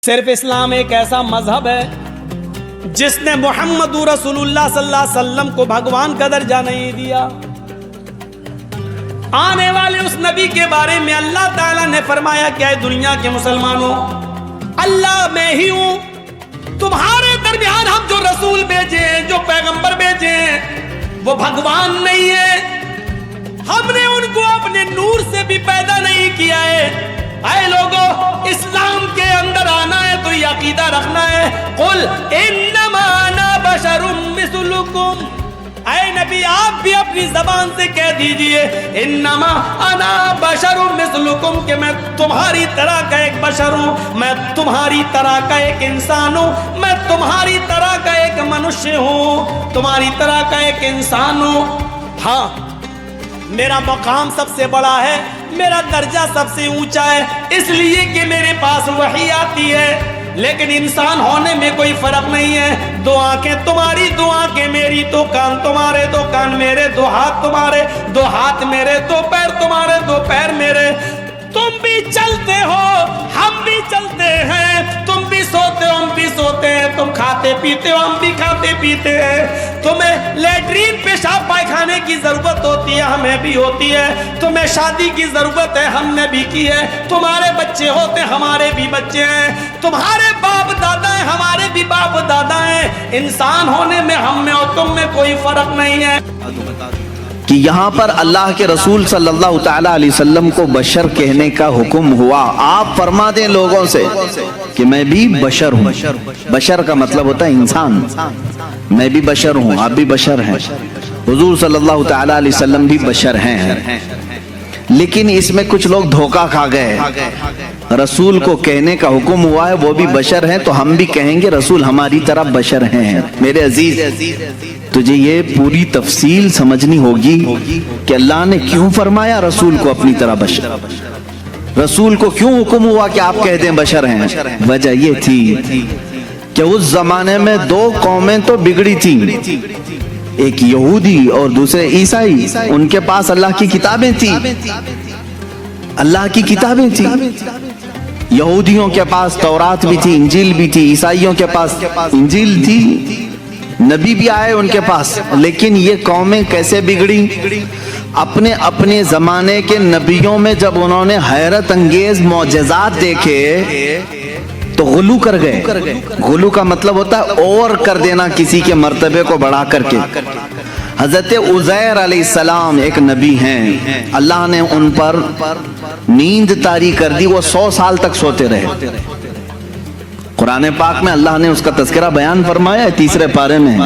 صرف اسلام ایک ایسا مذہب ہے جس نے محمد رسول اللہ صلی اللہ علیہ وسلم کو بھگوان کا درجہ نہیں دیا۔ آنے والے اس نبی کے بارے میں اللہ تعالیٰ نے فرمایا کہ اے دنیا کے مسلمانوں، اللہ میں ہی ہوں، تمہارے درمیان ہم جو رسول بھیجے ہیں، جو پیغمبر بھیجے ہیں، وہ بھگوان نہیں ہے، ہم نے ان کو اپنے نور سے بھی پیدا نہیں کیا ہے۔ اے لوگوں، اسلام کے اندر آنا ہے تو یہ عقیدہ رکھنا ہے، قل انما انا بشر مثلکم، اے نبی آپ بھی اپنی زبان سے کہہ دیجئے انما انا بشر مثلکم، کہ میں تمہاری طرح کا ایک بشر ہوں، میں تمہاری طرح کا ایک انسان ہوں، میں تمہاری طرح کا ایک منشیہ ہوں، تمہاری طرح کا ایک انسان ہوں۔ ہاں، میرا مقام سب سے بڑا ہے، میرا درجہ سب سے اونچا ہے، اس لیے کہ میرے پاس وحی آتی ہے، لیکن انسان ہونے میں کوئی فرق نہیں ہے۔ دو آنکھیں تمہاری، دو آنکھیں میری، دو کان تمہارے، دو کان میرے، دو ہاتھ تمہارے، دو ہاتھ میرے، دو پیر تمہارے، دو پیر میرے۔ تم بھی چلتے ہو، ہم بھی چلتے ہیں، تم بھی سوتے ہو، ہم بھی سوتے ہیں، تم کھاتے پیتے ہو، ہم بھی کھاتے پیتے ہیں، تمہیں لیٹرین پیشاب پائخانے کی ضرورت ہوتی ہے، ہمیں بھی ہوتی ہے، تمہیں شادی کی ضرورت ہے، ہم نے بھی کی ہے، تمہارے بچے ہوتے ہیں، ہمارے بھی بچے ہیں، تمہارے باپ دادا ہیں، ہمارے بھی باپ دادا ہیں۔ انسان ہونے میں ہم میں اور تم میں کوئی فرق نہیں ہے۔ کہ یہاں پر اللہ کے رسول صلی اللہ تعالیٰ علیہ وسلم کو بشر کہنے کا حکم ہوا۔ آپ فرما دیں لوگوں سے کہ میں بھی بشر ہوں۔ بشر کا مطلب ہوتا ہے انسان، میں بھی بشر ہوں، آپ بھی بشر ہیں، حضور صلی اللہ تعالیٰ علیہ وسلم بھی بشر ہیں۔ لیکن اس میں کچھ لوگ دھوکہ کھا گئے، رسول کو کہنے کا حکم ہوا ہے، وہ بھی بشر ہیں تو ہم بھی کہیں گے رسول ہماری طرح بشر ہیں۔ میرے عزیز، تجھے یہ پوری تفصیل سمجھنی ہوگی کہ اللہ نے کیوں فرمایا رسول کو اپنی طرح بشر، رسول کو کیوں حکم ہوا کہ آپ کہہ دیں بشر ہیں۔ وجہ یہ تھی کہ اس زمانے میں دو قومیں تو بگڑی تھیں، ایک یہودی اور دوسرے عیسائی، ان کے پاس اللہ کی کتابیں تھیں، اللہ کی کتابیں تھیں۔ یہودیوں کے پاس تورات بھی تھی، انجیل بھی تھی، عیسائیوں کے پاس انجیل تھی، نبی بھی آئے ان کے پاس۔ لیکن یہ قومیں کیسے بگڑی؟ اپنے اپنے زمانے کے نبیوں میں جب انہوں نے حیرت انگیز معجزات دیکھے تو غلو کر گئے۔ غلو کا مطلب ہوتا ہے اور کر دینا کسی کے مرتبے کو بڑھا کر کے۔ حضرت عزیر علیہ السلام ایک نبی ہیں، اللہ نے ان پر نیند طاری کر دی، وہ 100 سال تک سوتے رہے۔ قرآن پاک میں اللہ نے اس کا تذکرہ بیان فرمایا ہے، 3 پارے میں،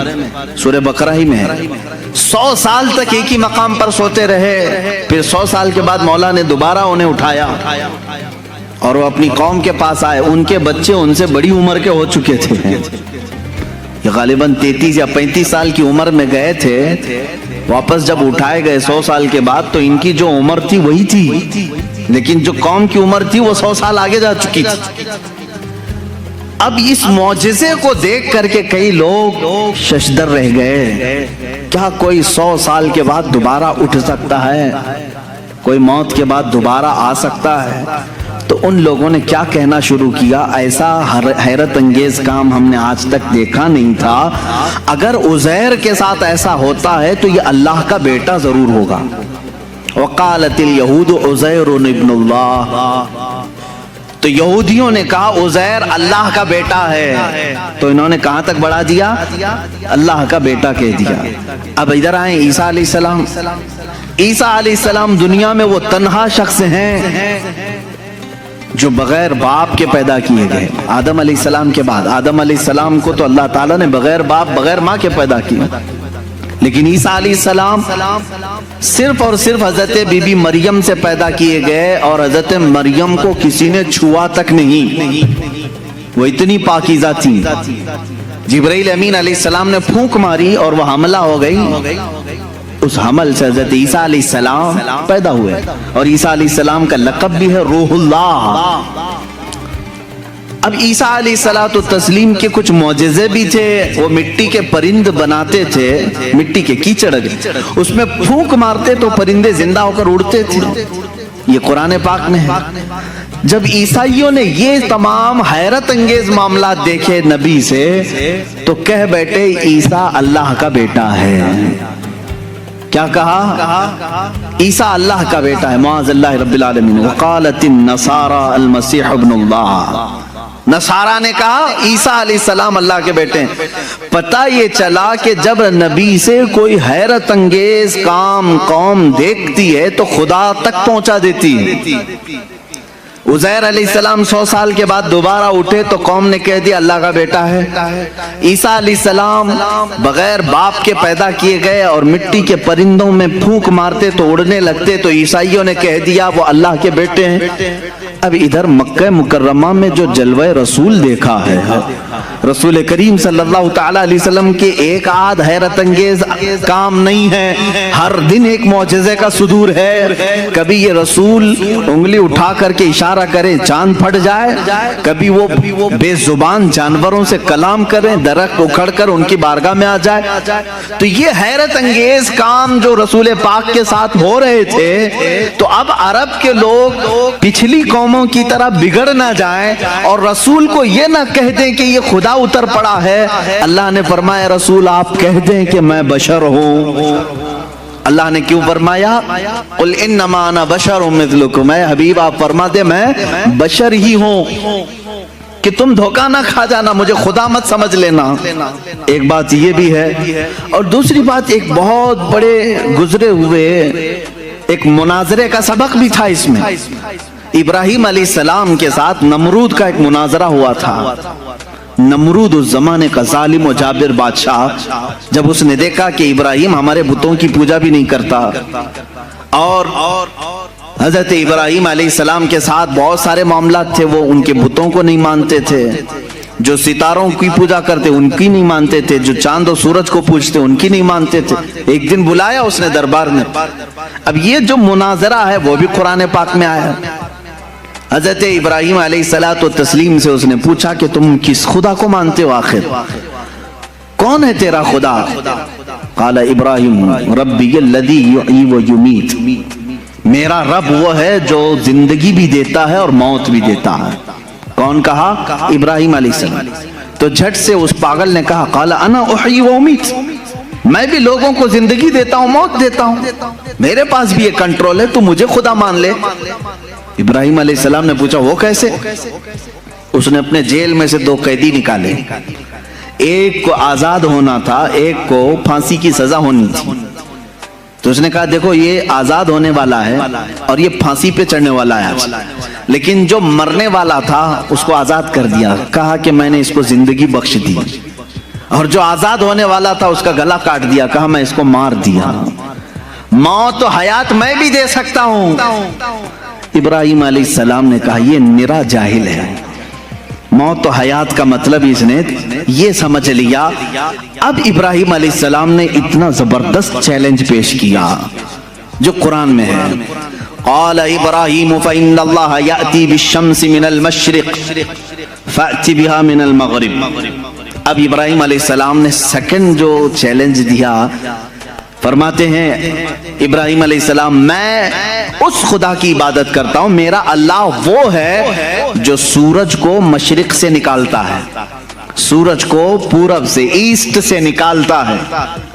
سورہ بقرہ ہی میں ہے۔ 100 سال تک ایک ہی مقام پر سوتے رہے، پھر 100 سال کے بعد مولا نے دوبارہ انہیں اٹھایا اور وہ اپنی قوم کے پاس آئے۔ ان کے بچے ان سے بڑی عمر کے ہو چکے تھے، یہ غالباً 33 یا 35 سال کی عمر میں گئے تھے، واپس جب اٹھائے گئے 100 سال کے بعد تو ان کی جو عمر تھی وہی تھی، لیکن جو قوم کی عمر تھی وہ 100 سال آگے جا چکی تھی۔ اب اس معجزے کو دیکھ کر کے کئی لوگ ششدر رہ گئے، کیا کوئی 100 سال کے بعد دوبارہ اٹھ سکتا ہے؟ کوئی موت کے بعد دوبارہ آ سکتا ہے؟ تو ان لوگوں نے کیا کہنا شروع کیا، ایسا حیرت انگیز کام ہم نے آج تک دیکھا نہیں تھا، اگر عزیر کے ساتھ ایسا ہوتا ہے تو یہ اللہ کا بیٹا ضرور ہوگا۔ وقالت الیہود عزیر ابن اللہ، تو یہودیوں نے کہا عزیر اللہ کا بیٹا ہے، تو انہوں نے کہاں تک بڑھا دیا، اللہ کا بیٹا کہہ دیا۔ اب ادھر آئیں عیسیٰ علیہ السلام۔ عیسیٰ علیہ السلام دنیا میں وہ تنہا شخص ہیں جو بغیر باپ کے پیدا کیے گئے۔ آدم علیہ السلام کے بعد، آدم علیہ السلام کو تو اللہ تعالیٰ نے بغیر باپ بغیر ماں کے پیدا کیا، لیکن عیسیٰ علیہ السلام صرف اور صرف حضرت بی بی مریم سے پیدا کیے گئے، اور حضرت مریم کو کسی نے چھوا تک نہیں، وہ اتنی پاکیزہ تھی۔ جبرائیل امین علیہ السلام نے پھونک ماری اور وہ حملہ ہو گئی، اس حمل سے حضرت عیسیٰ علیہ السلام پیدا ہوئے، اور عیسیٰ علیہ السلام کا لقب بھی ہے روح اللہ۔ اب عیسیٰ علیہ السلام کے کچھ معجزے بھی تھے، وہ مٹی کے پرند بناتے تھے، مٹی کے کیچڑ اس میں پھونک مارتے تو پرندے زندہ ہو کر اڑتے تھے، یہ قرآن پاک میں ہے۔ جب عیسائیوں نے یہ تمام حیرت انگیز معاملات دیکھے نبی سے تو کہہ بیٹھے عیسیٰ اللہ کا بیٹا ہے۔ کیا کہا؟ عیسیٰ اللہ کا بیٹا ہے، معاذ اللہ رب العالمین۔ وقالت النصارى المسیح ابن اللہ، نصارہ نے کہا عیسیٰ علیہ السلام اللہ کے بیٹے ہیں۔ پتہ یہ چلا کہ جب نبی سے کوئی حیرت انگیز کام قوم دیکھتی ہے تو خدا تک پہنچا دیتی ہے۔ عزیر علیہ السلام 100 سال کے بعد دوبارہ اٹھے تو قوم نے کہہ دیا اللہ کا بیٹا ہے۔ عیسیٰ علیہ السلام بغیر باپ کے پیدا کیے گئے اور مٹی کے پرندوں میں پھونک مارتے تو اڑنے لگتے، تو عیسائیوں نے کہہ دیا وہ اللہ کے بیٹے ہیں۔ اب ادھر مکہ مکرمہ میں جو جلوہ رسول دیکھا ہے، رسول کریم صلی اللہ تعالیٰ علیہ وسلم کے ایک آدھ حیرت انگیز کام نہیں ہے، ہر دن ایک معجزے کا صدور ہے۔ کبھی یہ رسول انگلی اٹھا کر کے اشارہ کریں چاند پھٹ جائے، کبھی وہ بے زبان جانوروں سے کلام کریں درخت اکھڑ کر ان کی بارگاہ میں آ جائے۔ تو یہ حیرت انگیز کام جو رسول پاک کے ساتھ ہو رہے تھے، تو اب عرب کے لوگ پچھلی قوموں کی طرح بگڑ نہ جائیں اور رسول کو یہ نہ کہہ دیں کہ یہ خدا اتر پڑا ہے۔ اللہ نے فرمایا رسول آپ کہہ دیں کہ میں بشر ہوں۔ اللہ نے کیوں فرمایا قل انما انا بشر مثلکم، اے حبیب آپ فرما دے میں بشر ہی ہوں، کہ تم دھوکہ نہ کھا جانا، مجھے خدا مت سمجھ لینا۔ ایک بات یہ بھی ہے، اور دوسری بات ایک بہت بڑے گزرے ہوئے ایک مناظرے کا سبق بھی تھا اس میں۔ ابراہیم علیہ السلام کے ساتھ نمرود کا ایک مناظرہ ہوا تھا۔ نمرود اس زمانے کا ظالم و جابر بادشاہ، جب اس نے دیکھا کہ ابراہیم ہمارے بتوں کی پوجا بھی نہیں کرتا، اور حضرت ابراہیم علیہ السلام کے ساتھ بہت سارے معاملات تھے، وہ ان کے بتوں کو نہیں مانتے تھے، جو ستاروں کی پوجا کرتے ان کی نہیں مانتے تھے، جو چاند و سورج کو پوجتے ان کی نہیں مانتے تھے۔ ایک دن بلایا اس نے دربار میں۔ اب یہ جو مناظرہ ہے وہ بھی قرآن پاک میں آیا۔ حضرت ابراہیم علیہ الصلوۃ والتسلیم سے اس نے پوچھا کہ تم کس خدا کو مانتے ہو، آخر کون ہے تیرا خدا؟ قال ابراہیم ربی الذی یحیی و یمیت، میرا رب وہ ہے جو زندگی بھی دیتا ہے اور موت بھی دیتا ہے۔ کون کہا؟ ابراہیم علیہ السلام۔ تو جھٹ سے اس پاگل نے کہا قال انا احیی و امیت، میں بھی لوگوں کو زندگی دیتا ہوں موت دیتا ہوں، میرے پاس بھی یہ کنٹرول ہے، تو مجھے خدا مان لے۔ ابراہیم علیہ السلام نے پوچھا وہ کیسے؟ اس نے اپنے جیل میں سے 2 قیدی نکالے، ایک کو آزاد ہونا تھا، ایک کو پھانسی کی سزا ہونی تھی۔ تو اس نے کہا دیکھو یہ آزاد ہونے والا ہے اور یہ پھانسی پہ چڑھنے والا ہے، لیکن جو مرنے والا تھا اس کو آزاد کر دیا، کہا کہ میں نے اس کو زندگی بخش دی، اور جو آزاد ہونے والا تھا اس کا گلا کاٹ دیا، کہا میں اس کو مار دیا۔ موت و حیات میں بھی دے سکتا ہوں۔ ابراہیم علیہ السلام نے کہا یہ نرا جاہل ہے، موت و حیات کا مطلب اس نے یہ سمجھ لیا۔ اب ابراہیم علیہ السلام نے اتنا زبردست چیلنج پیش کیا جو قرآن میں ہے۔ قال ابراہیم فإن اللہ یأتی بالشمس من المشرق فأتی بها من المغرب۔ اب ابراہیم علیہ السلام نے سیکنڈ جو چیلنج دیا، فرماتے ہیں ابراہیم علیہ السلام میں اس خدا کی عبادت کرتا ہوں، میرا اللہ وہ ہے جو سورج کو مشرق سے نکالتا ہے، سورج کو پورب سے ایسٹ سے نکالتا ہے۔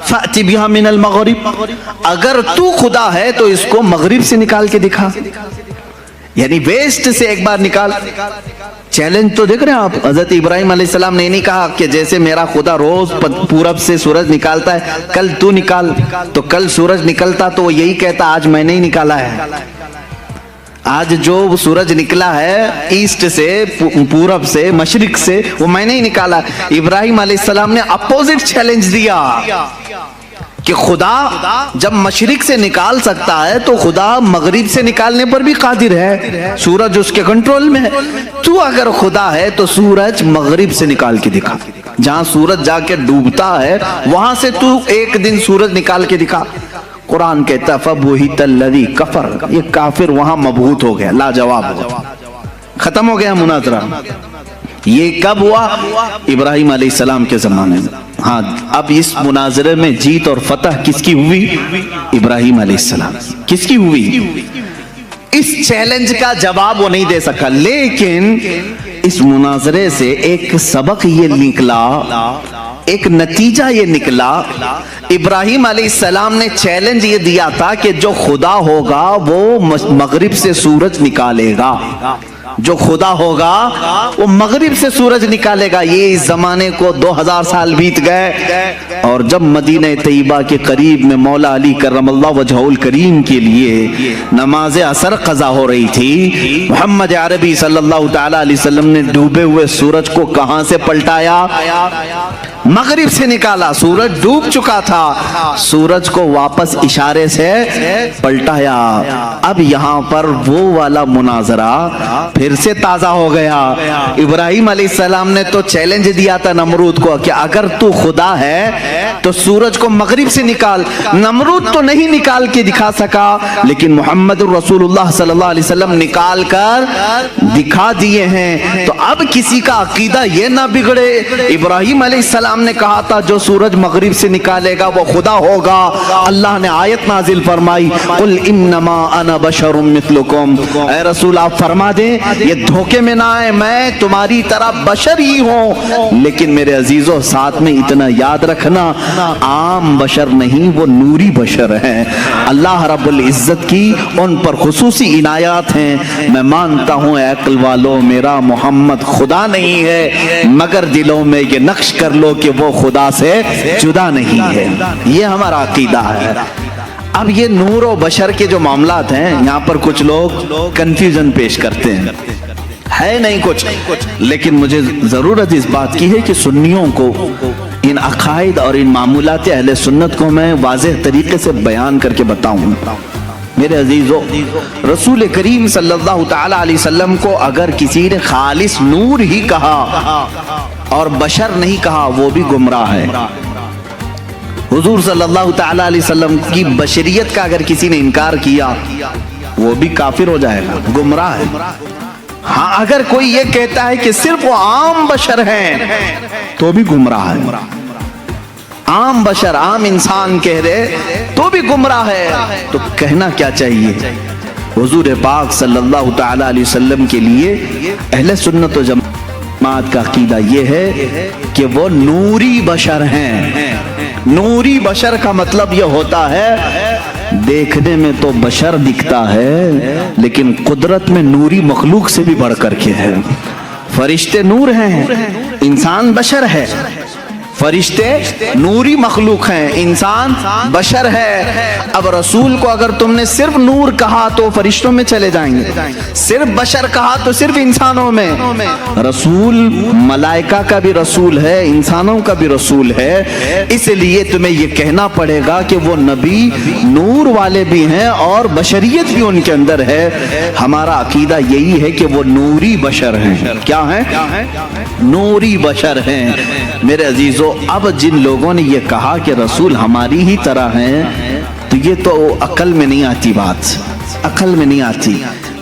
فأتی بها من المغرب، اگر تو خدا ہے تو اس کو مغرب سے نکال کے دکھا، یعنی ویسٹ سے ایک بار نکال۔ چیلنج تو دیکھ رہے ہیں آپ، حضرت ابراہیم علیہ السلام نے نہیں کہا کہ جیسے میرا خدا روز پورب سے سورج نکالتا ہے کل تو نکال، تو کل سورج نکلتا تو وہ یہی کہتا آج میں نے ہی نکالا ہے، آج جو سورج نکلا ہے ایسٹ سے پورب سے مشرق سے وہ میں نے ہی نکالا۔ ابراہیم علیہ السلام نے اپوزٹ چیلنج دیا کہ خدا جب مشرق سے نکال سکتا ہے تو خدا مغرب سے نکالنے پر بھی قادر ہے، سورج اس کے کنٹرول میں ہے۔ تو اگر خدا ہے تو سورج مغرب سے نکال کے دکھا، جہاں سورج جا کے ڈوبتا ہے وہاں سے تو ایک دن سورج نکال کے دکھا۔ قرآن کہتا فَبُهِتَ الَّذِي كَفَرَ، یہ کافر وہاں مبہوت ہو گیا، لاجواب ہو گیا، ختم ہو گیا مناظرہ۔ یہ کب ہوا؟ ابراہیم علیہ السلام کے زمانے میں۔ ہاں اب اس مناظرے میں جیت اور فتح کس کی ہوئی؟ ابراہیم علیہ السلام۔ کس کی ہوئی؟ اس چیلنج کا جواب وہ نہیں دے سکا، لیکن اس مناظرے سے ایک سبق یہ نکلا، ایک نتیجہ یہ نکلا۔ ابراہیم علیہ السلام نے چیلنج یہ دیا تھا کہ جو خدا ہوگا وہ مغرب سے سورج نکالے گا، جو خدا ہوگا وہ مغرب سے سورج نکالے گا۔ یہ اس زمانے کو 2000 سال بیت گئے، اور جب مدینہ طیبہ کے قریب میں مولا علی کرم اللہ وجہہ الکریم کے لیے نماز عصر قضا ہو رہی تھی، محمد عربی صلی اللہ تعالی علیہ وسلم نے ڈوبے ہوئے سورج کو کہاں سے پلٹایا؟ مغرب سے نکالا۔ سورج ڈوب چکا تھا، سورج کو واپس اشارے سے پلٹایا۔ اب یہاں پر وہ والا مناظرہ پھر سے تازہ ہو گیا۔ ابراہیم علیہ السلام نے تو چیلنج دیا تھا نمرود کو کہ اگر تو خدا ہے تو سورج کو مغرب سے نکال۔ نمرود تو نہیں نکال کے دکھا سکا، لیکن محمد رسول اللہ صلی اللہ علیہ وسلم نکال کر دکھا دیے ہیں۔ تو اب کسی کا عقیدہ یہ نہ بگڑے۔ ابراہیم علیہ السلام نے کہا تھا جو سورج مغرب سے نکالے گا وہ خدا ہوگا۔ اللہ نے آیت نازل فرمائی، قل انما انا بشر مثلکم، اے رسول آپ فرما دیں یہ دھوکے میں نہ آئے، میں تمہاری طرح بشر ہی ہوں، لیکن میرے عزیزوں ساتھ میں اتنا یاد رکھنا عام بشر نہیں، وہ نوری بشر ہیں۔ اللہ رب العزت کی ان پر خصوصی عنایات ہیں۔ میں مانتا ہوں اے عقل والو میرا محمد خدا نہیں ہے، مگر دلوں میں یہ نقش کر لو کہ وہ خدا سے جدا نہیں ہے۔ یہ ہمارا عقیدہ ہے۔ اب یہ نور و بشر کے جو معاملات ہیں یہاں پر کچھ لوگ کنفیوژن پیش کرتے ہیں، ہے نہیں کچھ، لیکن مجھے ضرورت اس بات کی ہے کہ سنیوں کو ان عقائد اور ان معمولات اہل سنت کو میں واضح طریقے سے بیان کر کے بتاؤں۔ میرے عزیزو، رسول کریم صلی اللہ تعالی علیہ وسلم کو اگر کسی نے خالص نور ہی کہا اور بشر نہیں کہا وہ بھی گمراہ ہے۔ حضور صلی اللہ تعالی علیہ وسلم کی بشریت کا اگر کسی نے انکار کیا وہ بھی کافر ہو جائے گا، گمراہ ہے۔ ہاں اگر کوئی یہ کہتا ہے کہ صرف وہ عام بشر ہیں تو بھی گمراہ ہے۔ عام بشر، عام انسان کہہ رہے تو بھی گمراہ ہے۔ تو کہنا کیا چاہیے؟ حضور پاک صلی اللہ تعالی علیہ وسلم کے لیے اہل سنت و جماعت کا عقیدہ یہ ہے کہ وہ نوری بشر ہیں۔ نوری بشر کا مطلب یہ ہوتا ہے دیکھنے میں تو بشر دکھتا ہے لیکن قدرت میں نوری مخلوق سے بھی بڑھ کر کے ہے۔ فرشتے نور ہیں، انسان بشر ہے۔ فرشتے نوری مخلوق ہیں، انسان بشر ہے۔ اب رسول کو اگر تم نے صرف نور کہا تو فرشتوں میں چلے جائیں گے، صرف بشر کہا تو صرف انسانوں میں۔ رسول ملائکہ کا بھی رسول ہے، انسانوں کا بھی رسول ہے، اس لیے تمہیں یہ کہنا پڑے گا کہ وہ نبی نور والے بھی ہیں اور بشریت بھی ان کے اندر ہے۔ ہمارا عقیدہ یہی ہے کہ وہ نوری بشر ہیں۔ کیا ہیں؟ نوری بشر ہیں۔ میرے عزیزو، اب جن لوگوں نے یہ کہا کہ رسول ہماری ہی طرح ہیں تو یہ تو عقل میں نہیں آتی، بات عقل میں نہیں آتی۔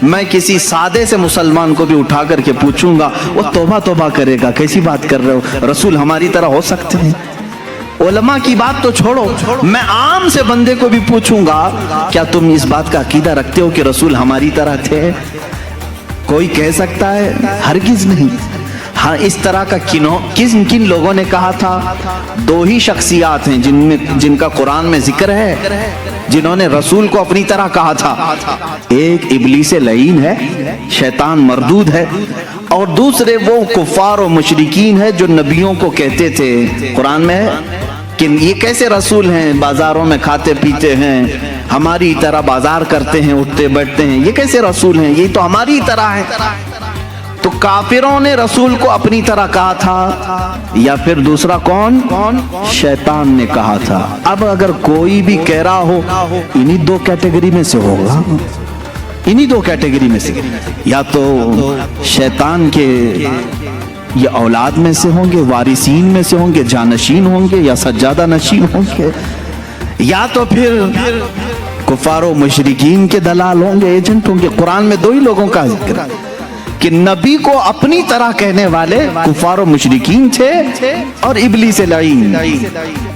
میں کسی سادے سے مسلمان کو بھی اٹھا کر کے پوچھوں گا وہ توبہ توبہ کرے گا، کیسی بات کر رہے ہو، رسول ہماری طرح ہو سکتے ہیں؟ علماء کی بات تو چھوڑو، میں عام سے بندے کو بھی پوچھوں گا کیا تم اس بات کا عقیدہ رکھتے ہو کہ رسول ہماری طرح تھے؟ کوئی کہہ سکتا ہے؟ ہرگز نہیں۔ ہاں اس طرح کا کن لوگوں نے کہا تھا؟ دو ہی شخصیات ہیں جن کا قرآن میں ذکر ہے جنہوں نے رسول کو اپنی طرح کہا تھا۔ ایک ابلیس لعین ہے، شیطان مردود ہے، اور دوسرے وہ کفار و مشرکین ہے جو نبیوں کو کہتے تھے، قرآن میں ہے کہ یہ کیسے رسول ہیں، بازاروں میں کھاتے پیتے ہیں، ہماری طرح بازار کرتے ہیں، اٹھتے بیٹھتے ہیں، یہ کیسے رسول ہیں، یہ تو ہماری طرح ہے۔ تو کافروں نے رسول کو اپنی طرح کہا تھا، یا پھر دوسرا کون؟ شیطان نے کہا تھا۔ اب اگر کوئی بھی کہہ رہا ہو انہی دو کیٹیگری میں سے ہوگا، انہی دو کیٹیگری میں سے، یا تو شیطان کے یہ اولاد میں سے ہوں گے، وارثین میں سے ہوں گے، جانشین ہوں گے، یا سجادہ نشین ہوں گے، یا تو پھر کفار و مشرکین کے دلال ہوں گے، ایجنٹ ہوں گے۔ قرآن میں دو ہی لوگوں کا ذکر ہے کہ نبی کو اپنی طرح کہنے والے کفار و مشرکین تھے اور ابلیس لعین۔